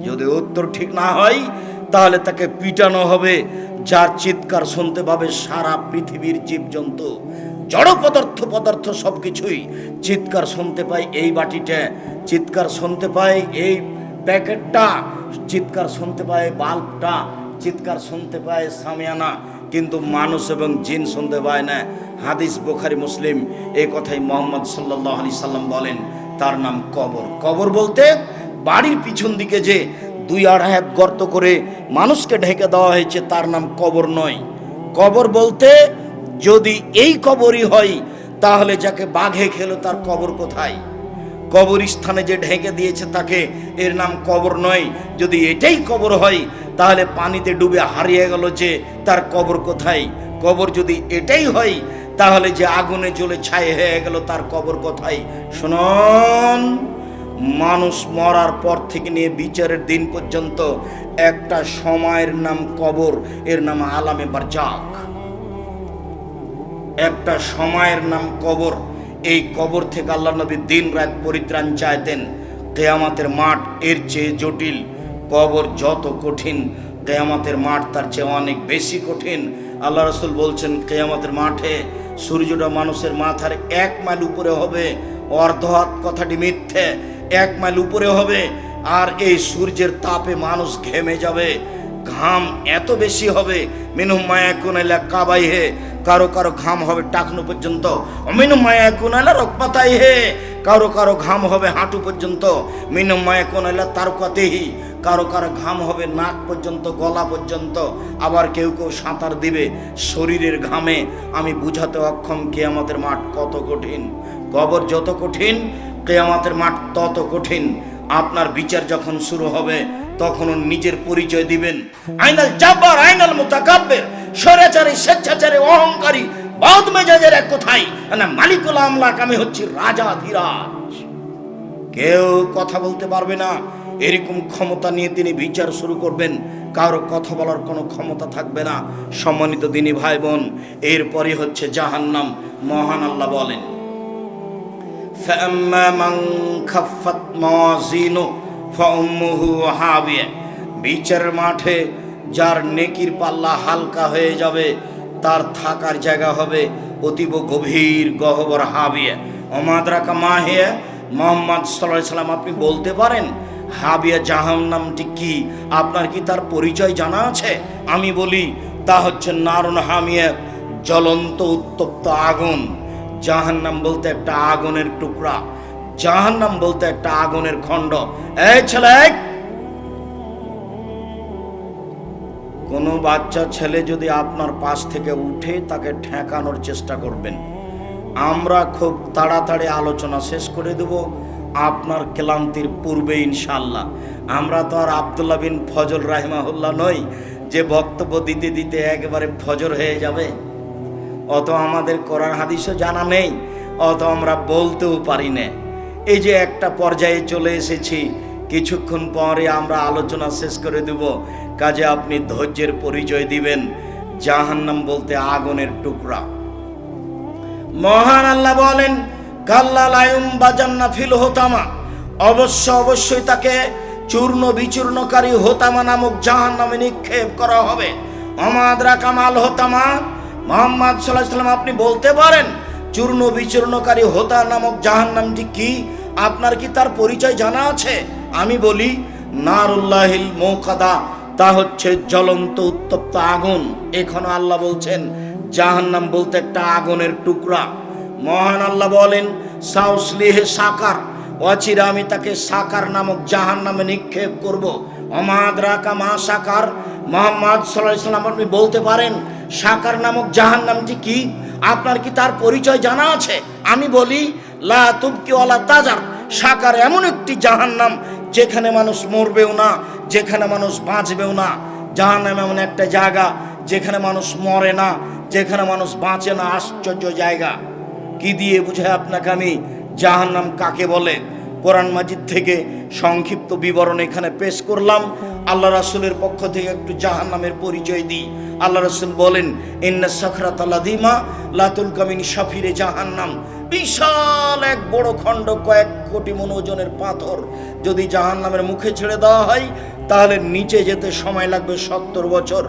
যদি উত্তর ঠিক না হয় তাহলে তাকে পিটানো হবে, যার চিৎকার শুনতে পাবে সারা পৃথিবীর জীবজন্তু, জড় পদার্থ সবকিছুই চিৎকার শুনতে পায়। এই বাটিটা চিৎকার শুনতে পায়, এই প্যাকেটটা চিৎকার শুনতে পায়, বাল্বটা চিৎকার শুনতে পায়, সামিয়ানা, কিন্তু মানুষ এবং জিন শুনতে পায় না। হাদিস বুখারী মুসলিম, এই কথাই মুহাম্মদ সাল্লাল্লাহু আলাইহি সাল্লাম বলেন, তার নাম কবর। কবর বলতে বাড়ির পিছন দিকে যে 2-2.5 হাত গর্ত করে মানুষকে ঢেকে দেওয়া হয়েছে তার নাম কবর নয়। কবর বলতে যদি এই কবরই হয় তাহলে যাকে বাঘে খেলো তার কবর কোথায়? কবরস্থানে যে ঢেকে দিয়েছে তাকে, এর নাম কবর নয়। যদি এটাই কবর হয় তাহলে পানিতে ডুবে হারিয়ে গেল যে, তার কবর কোথায়? কবর যদি এটাই হয় তাহলে যে আগুনে জ্বলে ছাই হয়ে গেল তার কবর কোথায়? শুনুন, মানুষ মরার পর থেকে নিয়ে বিচারের দিন পর্যন্ত একটা সময়ের নাম কবর, এর নাম আলামে বারজাখ। একটা সময়ের নাম কবর। এই কবর থেকে আল্লাহ নবী দিন রাত পরিত্রাণ চাইতেন। কিয়ামতের মাঠ এর চেয়ে জটিল। কবর যত কঠিন, কিয়ামতের মাঠ তার চেয়ে অনেক বেশি কঠিন। আল্লাহ রাসূল বলছেন, কিয়ামতের মাঠে সূর্যটা মানুষের মাথার 1 মাইল উপরে হবে। অর্ধহাত কথাটি মিথ্যে, 1 মাইল উপরে হবে। আর এই সূর্যের তাপে মানুষ ঘেমে যাবে, ঘাম এত বেশি হবে, মিনহুম মা ইয়াকুনু ইলা কাবাইহে, কারো কারো ঘাম হবে টাকনু পর্যন্ত, মিনহুম মা ইয়াকুনু ইলা রুকবাতাইহে, কারো কারো ঘাম হবে হাঁটু পর্যন্ত, মিনহুম মা ইয়াকুনু ইলা তারকাতিহি, কারো কারো ঘাম হবে নাক পর্যন্ত, গলা পর্যন্ত। আবার কেউ কেউ সাঁতার দিবে শরীরের ঘামে। আমি বুঝাতে অক্ষম কিয়ামতের মাঠ কত কঠিন। কবর যত কঠিন, কিয়ামতের মাঠ তত কঠিন। আপনার বিচার যখন শুরু হবে তখন নিজের পরিচয় দিবেন। আইনাল জাব্বার, আইনাল মুতাকাব্বির, স্বৈরাচারী, স্বেচ্ছাচারী, অহংকারী, বদ মেজাজের এক কোথায় না মালিকুল আমলাক, আমি হচ্ছি রাজা ধীরাজ। কেউ কথা বলতে পারবে না। এরকম ক্ষমতা নিয়ে তিনি বিচার শুরু করবেন, কারো কথা বলার কোনো ক্ষমতা থাকবে না। সম্মানিত দিনী ভাই বোন, এরপরই হচ্ছে জাহান্নাম। মহান আল্লাহ বলেন, فَأَمَّا مَنْ خَفَّتْ مَوَازِينُهُ فَأُمُّهُ هَاوِيَةٌ। বিচারের মাঠে যার নেকির পাল্লা হালকা হয়ে যাবে তার থাকার জায়গা হবে অতীব গভীর গহ্বর, হাবিয়া। ওমা আদরাকা মা হিয়া, মুহাম্মদ সাল্লাল্লাহু আলাইহি সাল্লাম আপনি বলতে পারেন হাবিয়া জাহান্নামটি কি? আপনার কি তার পরিচয় জানা আছে? আমি বলি, তা হচ্ছে নারুন হামিয়া, জ্বলন্ত উত্তপ্ত আগুন। জাহান্নাম বলতে একটা আগুনের টুকরা, জাহান্নাম বলতে একটা আগুনের খণ্ড। এই ছেলে, কোনো বাচ্চা ছেলে যদি আপনার পাশ থেকে উঠে তাকে ঠেকানোর চেষ্টা করবেন। আমরা খুব তাড়াতাড়ি আলোচনা শেষ করে দেব আপনার ক্লান্তির পূর্বে ইনশাআল্লাহ। আমরা তো আর আব্দুল্লাহ বিন ফজল রাহিমাহুল্লাহ নই যে বক্তব্য দিতে দিতে একেবারে ফজর হয়ে যাবে। অত আমাদের কোরআন হাদিসও জানা নেই, অত আমরা বলতেও পারি না। এই যে একটা পর্যায়ে চলে এসেছি, কিছুক্ষণ পরে আমরা আলোচনা শেষ করে দেব। কাজে আপনি ধৈর্যের পরিচয় দিবেন। জাহান্নাম বলতে আগুনের টুকরা। মহান আল্লাহ বলেন, কাল্লা লা ইউমবাজান্না ফিল হোতামা, অবশ্যই তাকে চূর্ণ বিচূর্ণকারী হোতামা নামক জাহান্নামে নিক্ষেপ করা হবে। ওমা আদরাকা মাল হোতামা, মুহাম্মদ সাল্লাল্লাহু আলাইহি সাল্লাম আপনি বলতে পারেন চূর্ণ বিচূর্ণকারী হোতা নামক জাহান্নামটি কি? আপনার কি তার পরিচয় জানা আছে? আমি বলি, নারুল্লাহিল মুকাদা, তা হচ্ছে জ্বলন্ত উত্তপ্ত আগুন। এখনো আল্লাহ বলছেন জাহান্নাম বলতে একটা আগুনের টুকরা। মহান আল্লাহ বলেন, সাউসলিহে সাকার, অচিরে আমি তাকে সাকার নামক জাহান্নামে নিক্ষেপ করব। ওমা আদরাকা মা সাকার, মুহাম্মদ সাল্লাল্লাহু আলাইহি সাল্লাম আপনি বলতে পারেন সাকার নামক জাহান্নামটি কি? আপনার কি তার পরিচয় জানা আছে? আমি বলি, লা তুবকি ওয়ালা তাজার, সাকার এমন একটি জাহান্নাম যেখানে মানুষ মরবেও না, যেখানে মানুষ বাঁচবেও না। জাহান্নাম এমন একটা জায়গা যেখানে মানুষ মরে না, যেখানে মানুষ বাঁচে না। আশ্চর্য জায়গা। কি দিয়ে বুঝাই আপনাকে আমি জাহান্নাম কাকে বলে? কোরআন মাজিদ থেকে সংক্ষিপ্ত বিবরণ এখানে পেশ করলাম। আল্লাহ রাসূলের পক্ষ থেকে একটু জাহান্নামের পরিচয় দিই। আল্লাহ রাসূল বলেন, ইন্না সাখরাতাল আযীমা লা তুলকা মিন শাফিরে জাহান্নাম, বিশাল এক বড় খণ্ড, কয়েক কোটি মণ ওজনের পাথর যদি জাহান্নামের মুখে ছেড়ে দেওয়া হয়, তাহলে নিচে যেতে সময় লাগবে 70 বছর।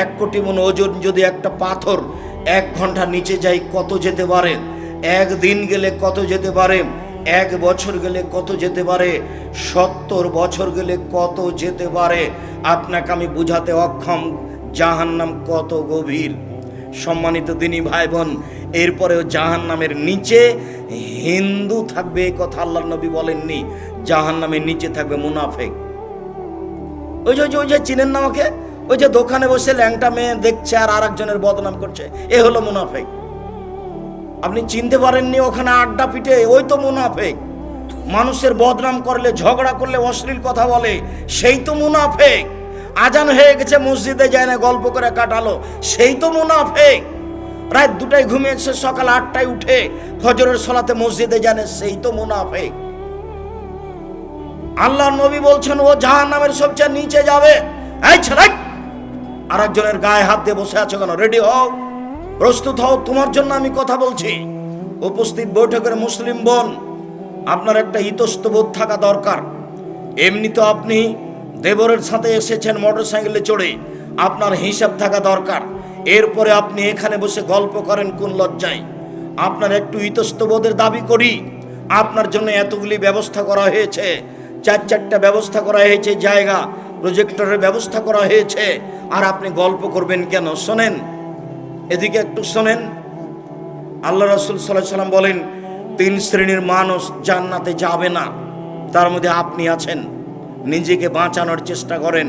1 কোটি মণ ওজন যদি একটা পাথর 1 ঘন্টা নিচে যায়, কত যেতে পারে? 1 দিন গেলে কত যেতে পারে? 1 বছর গেলে কত যেতে পারে? 70 বছর গেলে কত যেতে পারে? আপনাকে আমি বুঝাতে অক্ষম জাহান্নাম কত গভীর। সম্মানিত দিনী ভাই বোন, এরপরেও জাহান্নামের নিচে হিন্দু থাকবে, এই কথা আল্লাহর নবী বলেননি। জাহান্নামের নিচে থাকবে মুনাফেক। ওই যে চিনেন না ওকে? ওই যে দোকানে বসে ল্যাংটা মেয়ে দেখছে আর আরেকজনের বদনাম করছে, এ হলো মুনাফেক। আপনি চিনতে পারেননি? ওখানে আড্ডা পিটে, ওই তো মুনাফেক। মানুষের বদনাম করলে, ঝগড়া করলে, অশ্লীল কথা বলে, সেই তো মুনাফেক। আজান হয়ে গেছে, মসজিদে যায় না, গল্প করে কাটালো, সেই তো মুনাফেক। রাত 2টায় ঘুমিয়েছে, সকাল 8টায় উঠে ফজরের সালাতে মসজিদে জানে, সেই তো মুনাফেক। আল্লাহর নবী বলছেন ও জাহান্নামের সবচেয়ে নিচে যাবে। এই ছেলে, আরেকজনের গায়ে হাত দিয়ে বসে আছো কেন? রেডি হও, প্রস্তুত হও, তোমার জন্য আমি কথা বলছি। উপস্থিত বৈঠকের মুসলিম বোন, আপনার একটা ইতস্তবোধ থাকা দরকার। এমনি তো আপনি দেবরের সাথে এসেছেন মোটরসাইকেলে চড়ে, আপনার হিসাব থাকা দরকার। এরপরে আপনি এখানে বসে গল্প করেন কোন লজ্জায়? আপনার একটু ইতস্তবোধের দাবি করি। আপনার জন্য এতগুলি ব্যবস্থা করা হয়েছে, 4-4টা ব্যবস্থা করা হয়েছে, জায়গা, প্রজেক্টরের ব্যবস্থা করা হয়েছে, আর আপনি গল্প করবেন কেন? শোনেন, এদিকে একটু শোনেন। আল্লাহ রাসূল সাল্লাল্লাহু আলাইহি ওয়াসাল্লাম বলেন 3 শ্রেণীর মানুষ জান্নাতে যাবে না, তার মধ্যে আপনি আছেন। নিজেকে বাঁচানোর চেষ্টা করেন।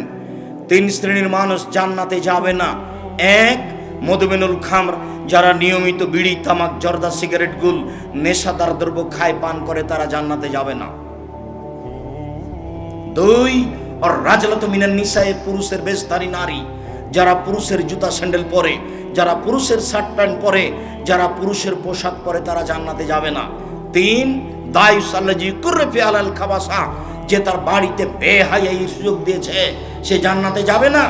3 শ্রেণীর মানুষ জান্নাতে যাবে না। 1, মধুমেনুল খামর, যারা নিয়মিত বিড়ি, তামাক, জর্দা, সিগারেট, গুল, নেশাদার দ্রব্য খায়, পান করে, তারা জান্নাতে যাবে না। 2, আর রাজলাত মিনান নিসায়ে, পুরুষের বেশধারী নারী, যারা পুরুষের জুতা স্যান্ডেল পরে, যারা পুরুষের শার্ট প্যান্ট পরে, যারা পুরুষের পোশাক পরে, তারা জান্নাতে যাবে না। 3, দায়ুস আল্লাজি কুরফি আলাল খাবাসা, যে তার বাড়িতে বেহায়াই সুযোগ দিয়েছে, সে জান্নাতে যাবে না।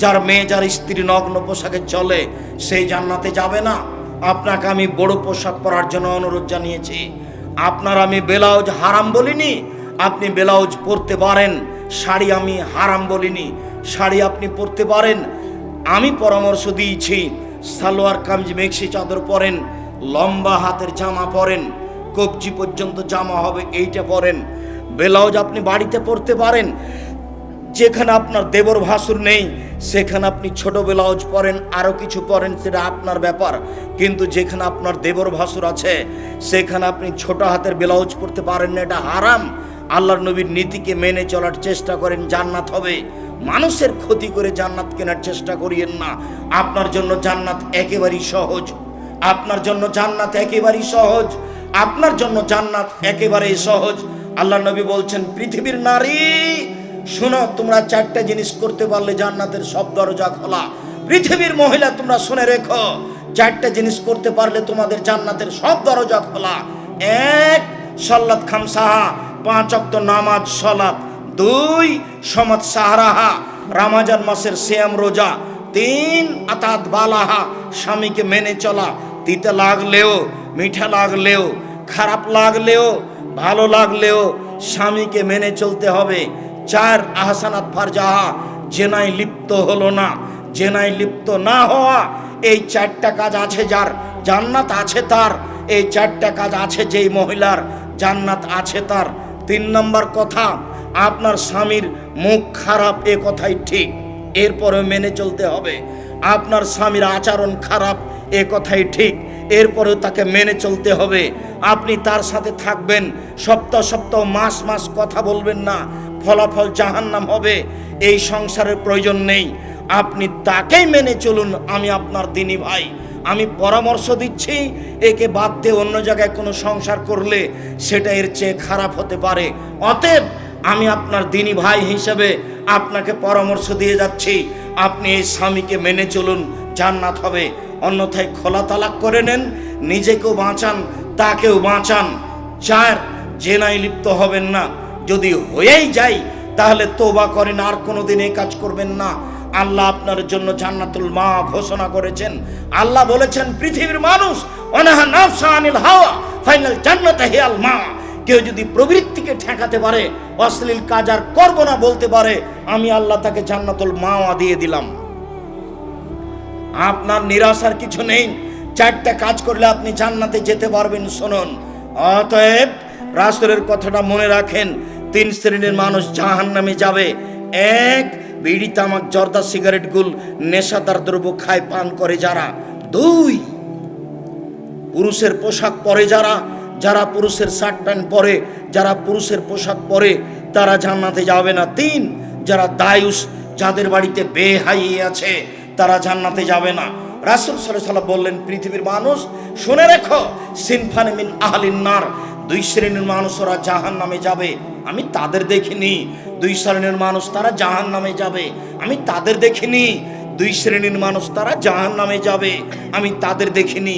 যার মেয়ে, যার স্ত্রী নগ্ন পোশাকে চলে, সেই জান্নাতে যাবে না। আপনাকে আমি বড় পোশাক পরার জন্য অনুরোধ জানিয়েছি। আপনার আমি ব্লাউজ হারাম বলিনি, আপনি ব্লাউজ পরতে পারেন। শাড়ি আমি হারাম বলিনি, শাড়ি আপনি পরতে পারেন। আমি পরামর্শ দিয়েছি সালোয়ার কামিজ, মেক্সি চাদর পরেন, লম্বা হাতের জামা পরেন, কবজি পর্যন্ত জামা হবে, এইটা পরেন। ব্লাউজ আপনি বাড়িতে পরতে পারেন। যেখানে আপনার দেবর ভাসুর নেই, সেখানে আপনি ছোট ব্লাউজ পরেন, আরও কিছু পরেন, সেটা আপনার ব্যাপার। কিন্তু যেখানে আপনার দেবর ভাসুর আছে, সেখানে আপনি ছোট হাতের ব্লাউজ পরতে পারেন না, এটা হারাম। আল্লাহর নবীর নীতিকে মেনে চলার চেষ্টা করেন, জান্নাত হবে। মানুষের ক্ষতি করে জান্নাত কেনার চেষ্টা করিয়েন না। আপনার জন্য জান্নাত একেবারেই সহজ, আপনার জন্য জান্নাত একেবারেই সহজ, আপনার জন্য জান্নাত একেবারেই সহজ। আল্লাহর নবী বলছেন, পৃথিবীর নারী শোনো, তোমরা 4টা জিনিস করতে পারলে জান্নাতের সব দরজা খোলা। পৃথিবীর মহিলা, তোমরা শুনে রেখো, 4টা জিনিস করতে পারলে তোমাদের জান্নাতের সব দরজা খোলা। 1, সালাত খামসাহা, 5 ওয়াক্ত নামাজ সালাত। 2, সমাত সাহারাহা, রমজান মাসের সিয়াম রোজা। 3, আতাত বালাহা, স্বামীকে মেনে চলা। তিতা লাগলেও, মিঠা লাগলেও, খারাপ লাগলেও, ভালো লাগলেও স্বামীকে মেনে চলতে হবে। 4, আহসানাত ফারজাহা, জেনায় লিপ্ত হলো না। জেনায় লিপ্ত না হওয়া, এই 4টা কাজ আছে যার, জান্নাত আছে তার। এই 4টা কাজ আছে যেই মহিলার, জান্নাত আছে তার। 3 নম্বর কথা, আপনার স্বামীর মুখ খারাপ, এ কথাই ঠিক, এরপরে মেনে চলতে হবে। আপনার স্বামীর আচরণ খারাপ, এ কথাই ঠিক, এরপরেও তাকে মেনে চলতে হবে। আপনি তার সাথে থাকবেন, সপ্তাহ সপ্তাহ, মাস মাস কথা বলবেন না, ফলাফল জাহান্নাম হবে। এই সংসারের প্রয়োজন নেই, আপনি তাকেই মেনে চলুন। আমি আপনার দিনী ভাই, আমি পরামর্শ দিচ্ছি, একে বাদ দিয়ে অন্য জায়গায় কোনো সংসার করলে সেটা এর চেয়ে খারাপ হতে পারে। অতএব আমি আপনার দিনী ভাই হিসেবে আপনাকে পরামর্শ দিয়ে যাচ্ছি, আপনি এই স্বামীকে মেনে চলুন, জান্নাত হবে। অন্যথায় খোলা তালাক করে নেন, নিজেকেও বাঁচান, তাকেও বাঁচান। 4, জেনায় লিপ্ত হবেন না। যদি হয়েই যায় তাহলে তওবা করেন, আর কোনোদিন এই কাজ করবেন না। আল্লাহ আপনার জন্য জান্নাতুল মা ঘোষণা করেছেন। আল্লাহ বলেছেন পৃথিবীর মানুষ অনাহা নাফসা আনিল হাওয়া ফাইনাল জান্নাতে হিয়াল মা। কেউ যদি প্রবৃত্তিকে ঠেকাতে পারে, অশ্লীল কাজ আর করব না বলতে পারে, আমি আল্লাহ তাকে জান্নাতুল মাওয়া দিয়ে দিলাম। আপনার নিরাশার কিছু নেই, 4টা কাজ করলে আপনি জান্নাতে যেতে পারবেন। শুনুন, অতএব রাসূলের কথাটা মনে রাখেন। 3 শ্রেণীর মানুষ জাহান্নামে যাবে। 1, বিড়ি তামাক জর্দা সিগারেট গুল নেশাদার দ্রব্য খায় পান করে যারা। 2, পুরুষের পোশাক পরে যারা পুরুষের শার্ট প্যান্ট পরে, যারা পুরুষের পোশাক পরে তারা জান্নাতে যাবে না। 3, যারা দায়ুস, যাদের বাড়িতে বেহাই আছে তারা জান্নাতে যাবে না। রাসূল সাল্লাল্লাহু আলাইহি ওয়াসাল্লাম বললেন পৃথিবীর মানুষ শুনে রেখো, সিনফান মিন আহলিন নার, 2 শ্রেণীর মানুষ ওরা জাহান্নামে যাবে, আমি তাদের দেখিনি। 2 শ্রেণীর মানুষ তারা জাহান্নামে যাবে, আমি তাদের দেখিনি। 2 শ্রেণীর মানুষ তারা জাহান্নামে যাবে, আমি তাদের দেখিনি।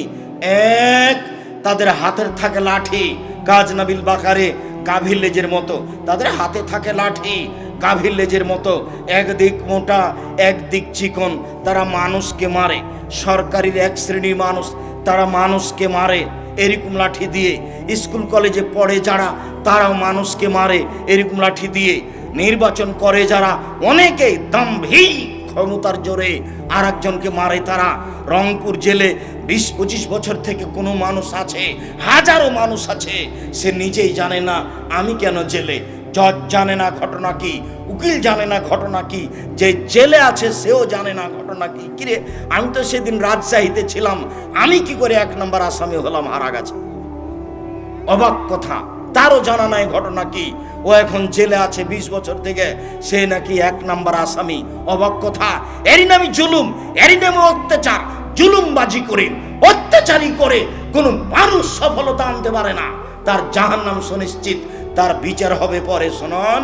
1, তাদের হাতের থাকে লাঠি, গাজনাবিল বাকারে, গাভীর লেজের মতো। তাদের হাতে থাকে লাঠি গাভীর লেজের মতো, একদিক মোটা একদিক চিকন, তারা মানুষকে মারে। সরকারি 1 শ্রেণীর মানুষ, তারা মানুষকে মারে এরকম লাঠি দিয়ে। স্কুল কলেজে পড়ে যারা, তারাও মানুষকে মারে এরকম লাঠি দিয়ে। নির্বাচন করে যারা, অনেকেই দাম্ভিক ক্ষমতার জোরে আর একজনকে মারে তারা। রংপুর জেলে 20-25 বছর থেকে কোনো মানুষ আছে, হাজারো মানুষ আছে, সে নিজেই জানে না আমি কেন জেলে। জজ জানে না ঘটনা কি, উকিল জানে না ঘটনা কি, যে জেলে আছে সেও জানে না ঘটনা কি। কিরে, আমি তো সেদিন রাজশাহীতে ছিলাম, আমি কি করে 1 নম্বর আসামি হলাম হারা গেছে? অবাক কথা, তারও জানা নাই ঘটনা কি। ও এখন জেলে আছে 20 বছর থেকে, সে নাকি 1 নম্বর আসামি। অবাক কথা, এরই নামে জুলুম, এরই নামে অত্যাচার। জুলুমবাজি করে, অত্যাচারী করে কোনো মানুষ সফলতা আনতে পারে না, তার জাহান্নাম সুনিশ্চিত, তার বিচার হবে পরে। শুনুন,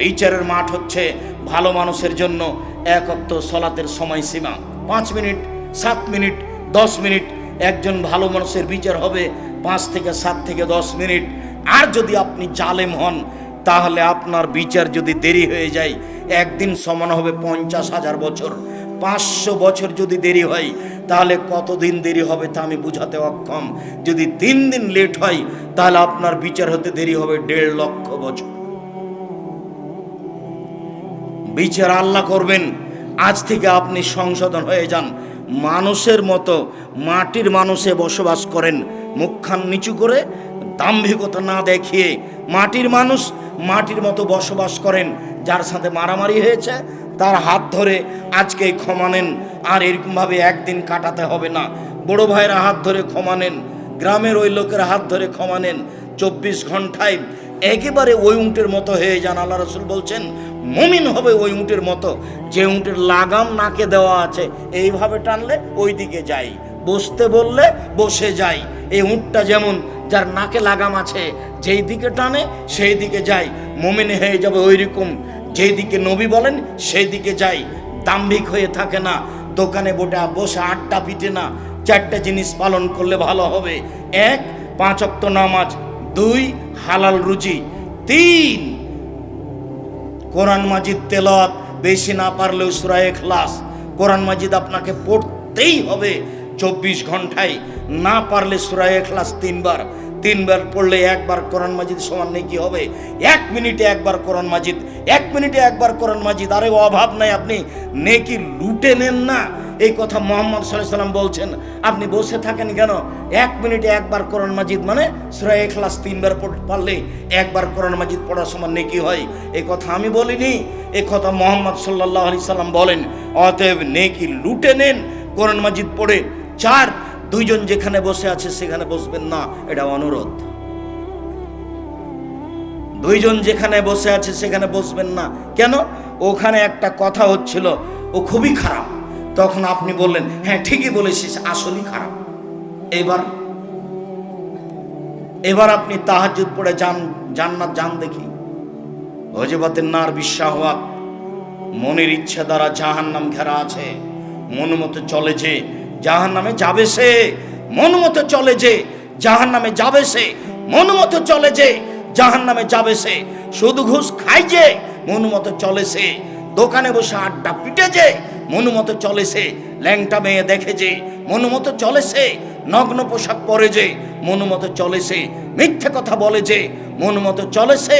বিচারের মাঠ হচ্ছে ভালো মানুষের জন্য 1 ওয়াক্ত সালাতের সময়সীমা 5 মিনিট, 7 মিনিট, 10 মিনিট। একজন ভালো মানুষের বিচার হবে 5 থেকে 7 থেকে 10 মিনিট। আর যদি আপনি জালেম হন, তাহলে আপনার বিচার যদি দেরি হয়ে যায়, একদিন সমান হবে 50,000 বছর। 500 বছর যদি দেরি হয়, তাহলে কতদিন দেরি হবে তা আমি বুঝাতে অক্ষম। যদি 3 দিন লেট হয়, তাহলে আপনার বিচার হতে দেরি হবে 1.5 লক্ষ বছর। বিচার আল্লাহ করবেন। আজ থেকে আপনি সংশোধন হয়ে যান, মানুষের মতো মাটির মানুষে বসবাস করেন, মুখখান নিচু করে, দাম্ভিকতা না দেখিয়ে মাটির মানুষ মাটির মতো বসবাস করেন। যার সাথে মারামারি হয়েছে তার হাত ধরে আজকেই ক্ষমা নেন, আর এরকমভাবে একদিন কাটাতে হবে না। বড় ভাইয়েরা হাত ধরে ক্ষমা নেন, গ্রামের ওই লোকের হাত ধরে ক্ষমা নেন। 24 ঘন্টায় একেবারে ওই উঁটের মতো হয়ে যান। আল্লাহ রাসূল বলছেন মুমিন হবে ওই উঁটের মতো, যে উঁটের লাগাম নাকে দেওয়া আছে, এইভাবে টানলে ওই দিকে যাই, বসতে বললে বসে যাই। এই উঁটটা যেমন, যার নাকে লাগাম আছে, যেই দিকে টানে সেই দিকে যাই। মুমিন হয়ে যাবে ওই রকম, যেই দিকে নবী বলেন সেই দিকে যাই। দাম্ভিক হয়ে থাকে না, দোকানে বসে আড্ডা পিটে না। 4টা জিনিস পালন করলে ভালো হবে। 1, 5 ওয়াক্ত নামাজ। 2, হালাল রুজি। 3, কোরআন মাজিদ তেলাওয়াত, বেশি না পারলেও সূরা ইখলাস। কোরআন মাজিদ আপনাকে পড়তেই হবে 24 ঘন্টায়, না পারলে সূরা ইখলাস 3 বার। 3 বার পড়লে 1 বার কোরআন মাজিদ সমান নেকি হবে। 1 মিনিটে 1 বার কোরআন মাজিদ, 1 মিনিটে 1 বার কোরআন মাজিদ। আরে অভাব নাই, আপনি নেকি লুটে নেন না, এই কথা মুহাম্মদ সাল্লাল্লাহু আলাইহি সাল্লাম বলছেন। আপনি বসে থাকেন কেন? 1 মিনিটে 1 বার কোরআন মাজিদ মানে সূরা ইখলাস 3 বার পড়লে 1 বার কোরআন মাজিদ পড়ার সমান নেকি হয়। এই কথা আমি বলিনি, এই কথা মুহাম্মদ সাল্লাল্লাহু আলাইহি সাল্লাম বলেন। অতএব নেকি লুটে নেন কোরআন মাজিদ পড়ে। 4, 2 জন যেখানে বসে আছে সেখানে বসবেন না, এটা অনুরোধ। 2 জন যেখানে বসে আছে সেখানে বসবেন না। কেন? ওখানে একটা কথা হচ্ছিল, ও খুবই খারাপ। তখন আপনি বললেন হ্যাঁ ঠিকই বলেছিস, আসলেই খারাপ। এবার আপনি তাহাজ্জুদ পড়ে জান্নাত যান দেখি। ওয়াজিবাতিন নার বিশাহওয়াত, মনের ইচ্ছা দ্বারা জাহান্নাম ঘেরা আছে। মন মতো চলে যে জাহান্নামে যাবে সে, মন মতো চলে যে জাহান্নামে যাবে সে, মন মতো চলে যে জাহান্নামে যাবে সে। শুধু ঘুষ খায় যে মন মতো চলে সে দোকানে বসে আড্ডা পিটেছে, মনুমতো চলেছে, ল্যাংটা মেয়ে দেখেছে, মনুমতো চলেছে, নগ্ন পোশাক পরে যে মনুমতো চলেছে, মিথ্যে কথা বলে যে মনুমতো চলেছে,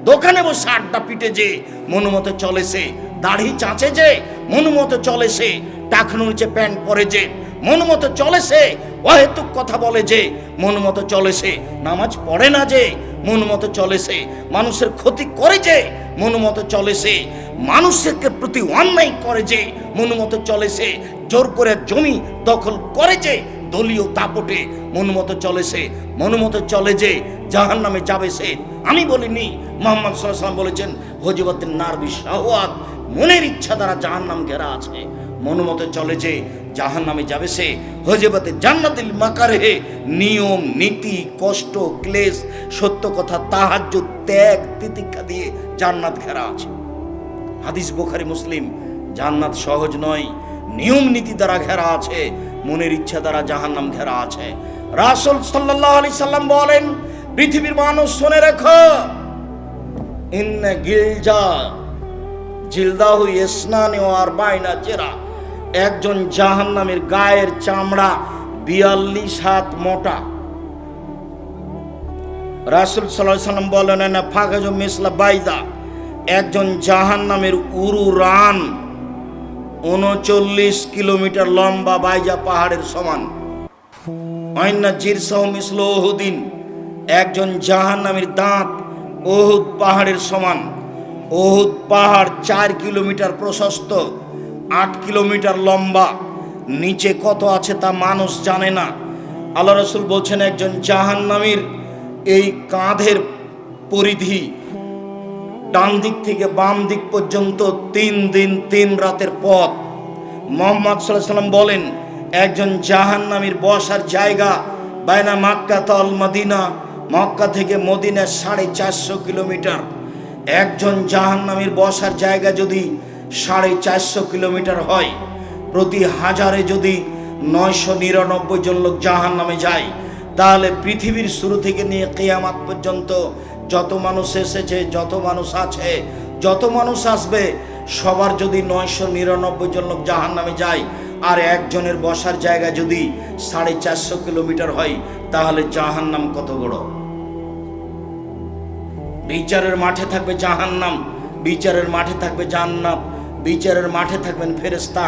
দোকানে বসে আড্ডা পিটেছে মনুমতো চলেছে, দাড়ি চাঁচে যে মনুমতো চলেছে, টাকনুর নিচে প্যান্ট পরে যে মনুমতো চলেছে, অহেতুক কথা বলে যে মনুমতো চলেছে, নামাজ পড়ে না যে মনুমতো চলেছে, মানুষের ক্ষতি করে যে মনুমতো চলেছে, মানুষের প্রতি অন্যায় করে যে মনুমতো চলেছে, জোর করে জমি দখল করে যে দলীয় দাপটে মনুমতো চলেছে, মনুমতো চলে যে জাহান্নামে যাবে সে। আমি বলিনি, মুহাম্মদ সাল্লাল্লাহু আলাইহি ওয়াসাল্লাম বলেছেন হুজবাতুন নার বিশাওয়াত, মনের ইচ্ছা দ্বারা জাহান্নাম ঘেরা আছে, মনুমতো চলে যে জাহান্নামে যাবে সে। হুজবাতে জান্নাতিল মাকারিহে, নিয়ম নীতি কষ্ট ক্লেশ সত্য কথা তাহাজ্জুদ ত্যাগ তিতিক্ষা দিয়ে জান্নাত ঘেরা আছে। হাদিস বুখারী মুসলিম। জান্নাত সহজ নয়, নিয়ম নীতি দ্বারা ঘেরা আছে, মনের ইচ্ছা দ্বারা জাহান্নাম ঘেরা আছে। রাসূল সাল্লাল্লাহু আলাইহি সাল্লাম বলেন, পৃথিবীর মানুষ শুনে রেখো, ইন্না গিলজা জিলদাহু ইসনানি ওয়া আরবাইনা জেরা, একজন জাহান্নামের গায়ের চামড়া 42 হাত মোটা। রাসূল সাল্লাল্লাহু আলাইহি সাল্লাম বলেন, না ফাগাজু মিসলা বাইদা, একজন জাহান্নামের উরু রান 39 কিলোমিটার লম্বা বাইজা পাহাড়ের সমান। আইনা জিরসাহু মিসলু উহুদিন, একজন জাহান্নামের দাঁত উহুদ পাহাড়ের সমান। উহুদ পাহাড় 4 কিলোমিটার প্রশস্ত, 8 কিলোমিটার লম্বা, নিচে কত আছে তা মানুষ জানে না। আল্লাহ রাসূল বলছেন, একজন জাহান্নামীর এই কাঁধের পরিধি ডান দিক থেকে বাম দিক পর্যন্ত 3 দিন 3 রাতের পথ। মুহাম্মদ সাল্লাল্লাহু আলাইহি ওয়াসাল্লাম বলেন, একজন জাহান্নামীর বসার জায়গা বাইনা মক্কা তাল মদিনা, মক্কা থেকে মদিনা 450 কিলোমিটার। একজন জাহান্নামীর বসার জায়গা যদি 450 কিলোমিটার হয়, প্রতি হাজারে যদি 999 জন লোক জাহান্নামে যায়, তাহলে পৃথিবীর শুরু থেকে নিয়ে কিয়ামত পর্যন্ত যত মানুষ এসেছে, যত মানুষ আছে, যত মানুষ আসবে, সবার যদি 999 জন লোক জাহান্নামে যায়, আর একজনের বসার জায়গা যদি 450 কিলোমিটার হয়, তাহলে জাহান্নাম কত বড়। বিচারের মাঠে থাকবে জাহান্নাম, বিচারের মাঠে থাকবে জান্নাত, বিচারের মাঠে থাকবেন ফেরেশতা,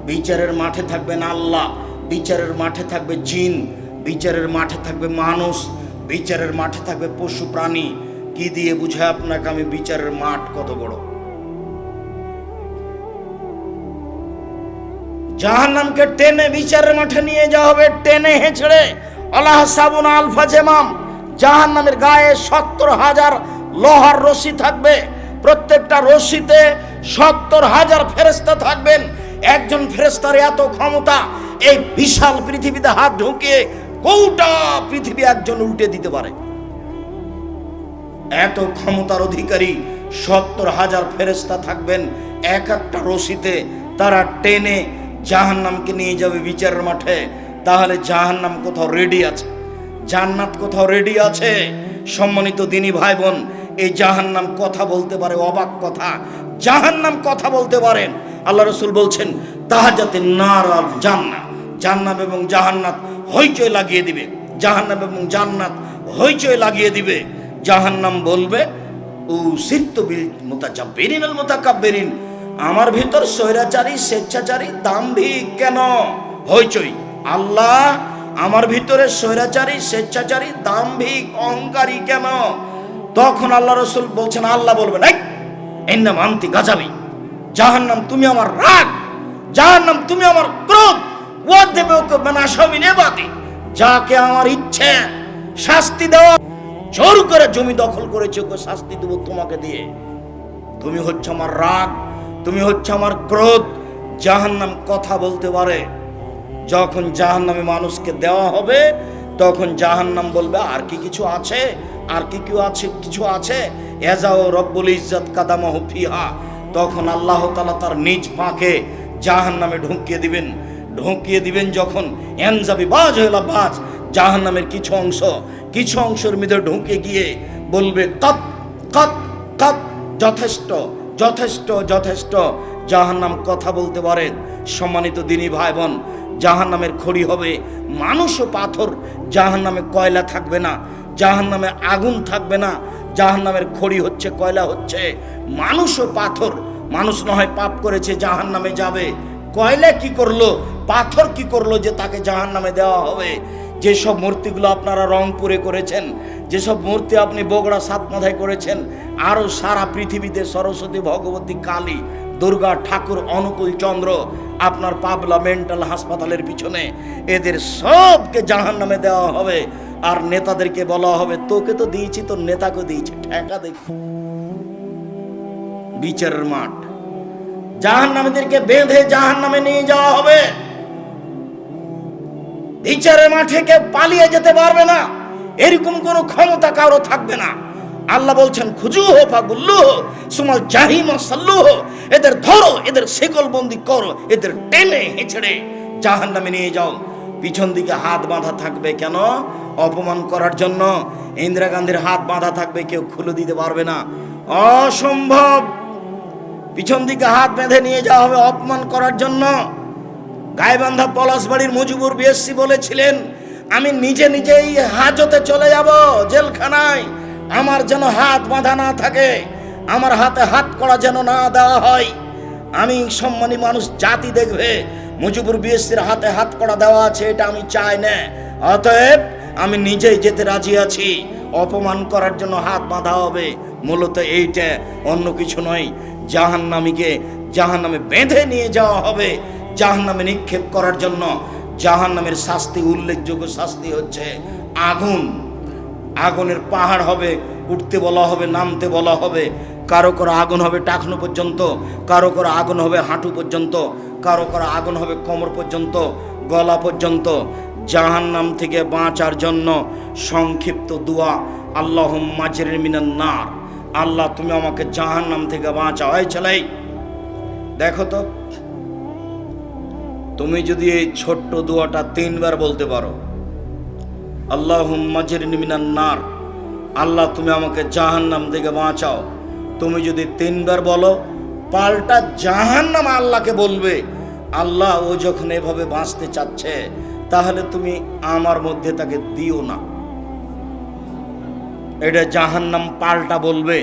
বিচারের মাঠে থাকবেন আল্লাহ, বিচারের মাঠে থাকবে জিন, বিচারের মাঠে থাকবে মানুষ, বিচারের মাঠে থাকবে পশু প্রাণী। কি দিয়ে বুঝায় আপনাকে আমি বিচারের মাঠ কত বড়। জাহান্নামকে টেনে বিচারের মাঠে নিয়ে যাওয়া হবে, টেনে হেঁচড়ে। আল্লাহ সাবুন আলফা জেমাম, জাহান্নামের গায়ে 70,000 লোহার রশি থাকবে, প্রত্যেকটা রশিতে 70,000 ফেরেশতা থাকবেন। একজন ফেরেশতার এত ক্ষমতা, এই বিশাল পৃথিবীতে হাত ঢুকিয়ে গোটা পৃথিবী একজন উল্টে দিতে পারে। এত ক্ষমতার অধিকারী 70,000 ফেরেশতা থাকবেন এক একটা রশিতে, তারা টেনে জাহান্নামকে নিয়ে যাবে বিচারের মাঠে। তাহলে জাহান্নাম কোথাও রেডি আছে, জান্নাত কোথাও রেডি আছে। সম্মানিত দিনী ভাই বোন, এই জাহান্নাম কথা বলতে পারে, অবাক কথা, জাহান্নাম কথা বলতে পারেন। আল্লাহ রাসূল বলছেন, তাহাজাতিন নার আল জান্নাহ, জান্নাত এবং জাহান্নাত হইচই লাগিয়ে দিবে, জাহান্নাম এবং জান্নাত হইচই লাগিয়ে দিবে। জাহান্নাম বলবে, ও সিরতু বিল মুতাজাব্বিরিন আল মুতাকাব্বিরিন, আমার ভিতর স্বৈরাচারী স্বেচ্ছাচারী দাম্ভিক কেন হইচই। আল্লাহ, আমার ভিতরে স্বৈরাচারী স্বেচ্ছাচারী দাম্ভিক অহংকারী কেন? তখন আল্লাহ রাসূল বলছেন, আল্লাহ বলবেন, এই ইন্নামা আনতি গাযাবি, জাহান্নাম তুমি আমার রাগ, জাহান্নাম তুমি আমার ক্রোধ, ওয়াদেবুকা মান আশা মিন ইবাদি, যাকে আমার ইচ্ছে শাস্তি দেওয়া, জোর করে জমি দখল করেছে, ওকে শাস্তি দেব তোমাকে দিয়ে। তুমি হচ্ছে আমার রাগ, তুমি হচ্ছে আমার ক্রোধ। জাহান্নাম কথা বলতে পারে। যখন জাহান্নামে মানুষকে দেওয়া হবে, তখন জাহান্নাম বলবে, আর কি কিছু আছে, আর কি কেউ আছে, কিছু আছে। এজাও রব্বুল ইজ্জত কাদামাহু ফিহা, তখন আল্লাহ তাআলা তার নিজ পাকে জাহান্নামে ঢুকিয়ে দিবেন। ঢুকিয়ে দিবেন যখন, এনজাবি বাজ হইলা বাজ, জাহান্নামের কিছু অংশের মধ্যে ঢুকে গিয়ে বলবে, কত কত কত, যথেষ্ট যথেষ্ট যথেষ্ট। জাহান্নাম কথা বলতে পারে। সম্মানিত দিনী ভাই বোন, জাহান্নামের খড়ি হবে মানুষ ও পাথর। জাহান্নামে কয়লা থাকবে না, জাহান্নামে আগুন থাকবে না। জাহান্নামের খড়ি হচ্ছে, কয়লা হচ্ছে মানুষ ও পাথর। মানুষ নয় পাপ করেছে জাহান্নামে যাবে, কয়লা কি করলো, পাথর কি করলো যে তাকে জাহান্নামে দেওয়া হবে? যেসব মূর্তিগুলো আপনারা রংপুরে করেছেন, যেসব মূর্তি আপনি বগুড়া সাতমাথায় করেছেন, আরও সারা পৃথিবীতে সরস্বতী, ভগবতী, কালী, দুর্গা, ঠাকুর, অনুকূল চন্দ্র, আপনার পাবলা মেন্টাল হাসপাতালের পিছনে, এদের সবকে জাহান্নামে দেওয়া হবে। আর নেতাদেরকে বলা হবে, তোকে তো দিয়েছি, তোর নেতাকে দিয়েছি, ঠেকা দেখি। বিচারের মাঠ, জাহান্নামীদেরকে বেঁধে জাহান্নামে নিয়ে যাওয়া হবে। বিচারের মাঠে কেউ পালিয়ে যেতে পারবে না, এরকম কোন ক্ষমতা কারো থাকবে না। আল্লাহ বলছেন, খুজুহু ফাগুল্লুহু সুমাল জাহিমা সাল্লুহু, এদের ধরো, এদের শিকল বন্দি করো, এদের টেনে হেঁচড়ে জাহান্নামে নিয়ে যাও। পিছন দিকে হাত বাঁধা থাকবে, কেন? অপমান করার জন্য। ইন্দিরা গান্ধীর হাত বাঁধা থাকবে, কেউ খুলে দিতে পারবে না, অসম্ভব। পিছন দিকে হাত বেঁধে নিয়ে যাওয়া হবে অপমান করার জন্য। গাইবান্ধা পলাশবাড়ির মুজিবুর বিএসসি বলেছিলেন, আমি নিজে নিজেই হাজতে চলে যাব, জেলখানায়, আমার যেন হাত বাঁধা না থাকে, আমার হাতে হাত করা যেন না দেওয়া হয়। আমি সম্মানী মানুষ, জাতি দেখবে মুজিবুর বিএসসির হাতে হাত করা দেওয়া আছে, এটা আমি চাই না। অতএব আমি নিজেই যেতে রাজি আছি। অপমান করার জন্য হাত বাঁধা হবে, মূলত এইটা, অন্য কিছু নয়। জাহান্নামীকে জাহান্নামে বেঁধে নিয়ে যাওয়া হবে, জাহান্নামে নিক্ষেপ করার জন্য। জাহান্নামের শাস্তি, উল্লেখযোগ্য শাস্তি হচ্ছে আগুন। আগুনের পাহাড় হবে, উঠতে বলা হবে, নামতে বলা হবে। কারো কারো আগুন হবে টাকনু পর্যন্ত, কারো কারো আগুন হবে হাঁটু পর্যন্ত, কারো কারো আগুন হবে কোমর পর্যন্ত, গলা পর্যন্ত। জাহান্নাম থেকে বাঁচার জন্য সংক্ষিপ্ত দোয়া, আল্লাহুম্মা আজরিনি মিনান নার, আল্লাহ তুমি আমাকে জাহান্নাম থেকে বাঁচাও। এই ছেলে, দেখো তো, তুমি যদি এই ছোট্ট দোয়াটা 3 বার বলতে পারো, আল্লাহুম্মা আজরিনি মিনান নার, আল্লাহ তুমি আমাকে জাহান্নাম থেকে বাঁচাও, তুমি যদি 3 বার বলো, পাল্টা জাহান্নাম আল্লাহকে বলবে, আল্লাহ ও যখন এভাবে বাঁচতে চাচ্ছে, তাহলে তুমি আমার মধ্যে তাকে দিও না। এটা জাহান্নাম পাল্টা বলবে।